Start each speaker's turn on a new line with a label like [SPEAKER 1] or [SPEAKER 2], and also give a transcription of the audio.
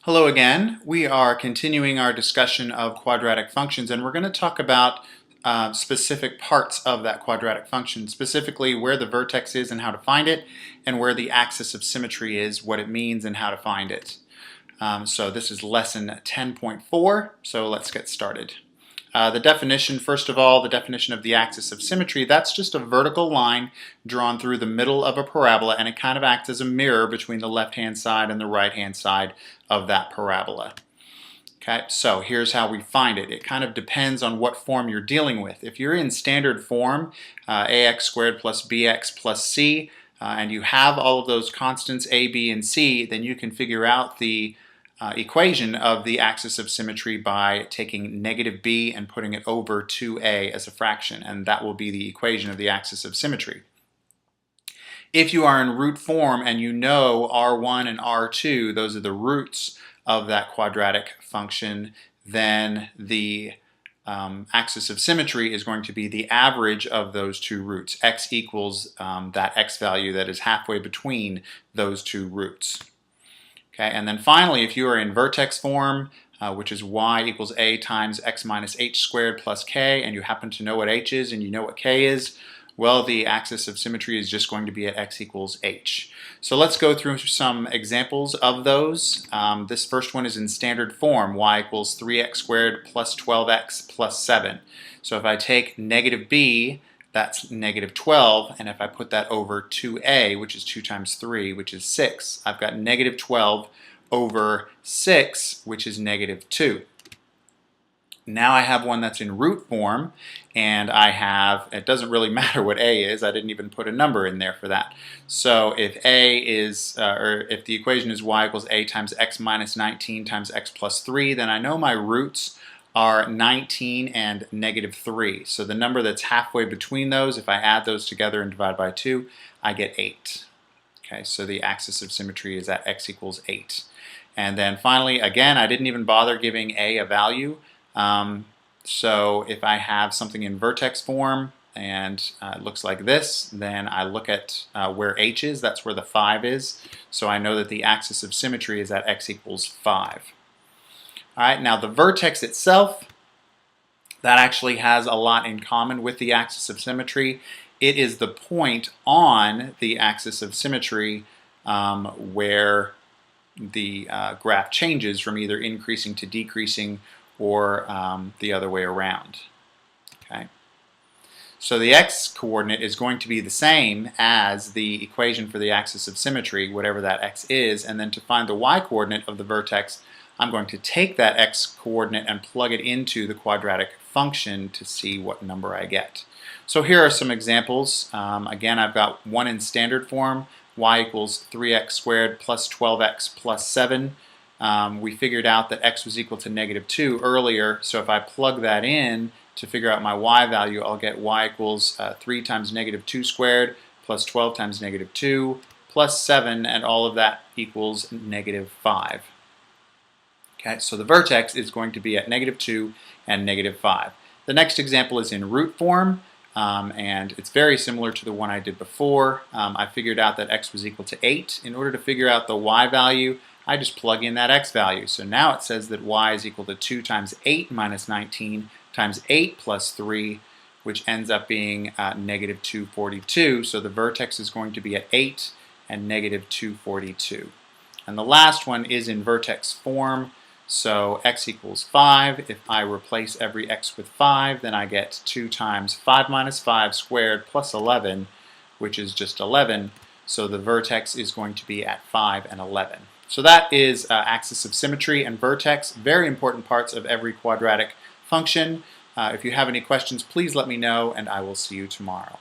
[SPEAKER 1] Hello again. We are continuing our discussion of quadratic functions, and we're going to talk about specific parts of that quadratic function, specifically where the vertex is and how to find it, and where the axis of symmetry is, what it means, and how to find it. So this is lesson 10.4, so let's get started. The definition, first of all, the definition of the axis of symmetry, that's just a vertical line drawn through the middle of a parabola, and it kind of acts as a mirror between the left-hand side and the right-hand side of that parabola. Okay, so here's how we find it. It kind of depends on what form you're dealing with. If you're in standard form, ax squared plus bx plus c, and you have all of those constants a, b, and c, then you can figure out the equation of the axis of symmetry by taking negative b and putting it over 2a as a fraction, and that will be the equation of the axis of symmetry. If you are in root form and you know r1 and r2, those are the roots of that quadratic function, then the axis of symmetry is going to be the average of those two roots. X equals that x value that is halfway between those two roots. Okay, and then finally, if you are in vertex form, which is y equals a times x minus h squared plus k, and you happen to know what h is and you know what k is, well, the axis of symmetry is just going to be at x equals h. So let's go through some examples of those. This first one is in standard form, y equals 3x squared plus 12x plus 7. So if I take negative b, that's negative 12, and if I put that over 2a, which is 2 times 3, which is 6, I've got negative 12 over 6, which is negative 2. Now I have one that's in root form, and I have, it doesn't really matter what a is, I didn't even put a number in there for that. So if a is, or if the equation is y equals a times x minus 19 times x plus 3, then I know my roots are 19 and negative 3. So the number that's halfway between those, if I add those together and divide by 2, I get 8. Okay, so the axis of symmetry is at x equals 8. And then finally, again, I didn't even bother giving a value. So if I have something in vertex form and it looks like this, then I look at where h is, that's where the 5 is. So I know that the axis of symmetry is at x equals 5. All right, now the vertex itself, that actually has a lot in common with the axis of symmetry. It is the point on the axis of symmetry where the graph changes from either increasing to decreasing or the other way around. Okay. So the x-coordinate is going to be the same as the equation for the axis of symmetry, whatever that x is, and then to find the y-coordinate of the vertex, I'm going to take that x-coordinate and plug it into the quadratic function to see what number I get. So here are some examples. Again, I've got one in standard form, y equals 3x squared plus 12x plus 7. We figured out that x was equal to negative 2 earlier, so if I plug that in to figure out my y value, I'll get y equals 3 times negative 2 squared plus 12 times negative 2 plus 7, and all of that equals negative 5. Okay, so the vertex is going to be at negative 2 and negative 5. The next example is in root form, and it's very similar to the one I did before. I figured out that x was equal to 8. In order to figure out the y value, I just plug in that x value. So now it says that y is equal to 2 times 8 minus 19 times 8 plus 3, which ends up being negative 242. So the vertex is going to be at 8 and negative 242. And the last one is in vertex form. So x equals 5. If I replace every x with 5, then I get 2 times 5 minus 5 squared plus 11, which is just 11. So the vertex is going to be at 5 and 11. So that is axis of symmetry and vertex, very important parts of every quadratic function. If you have any questions, please let me know, and I will see you tomorrow.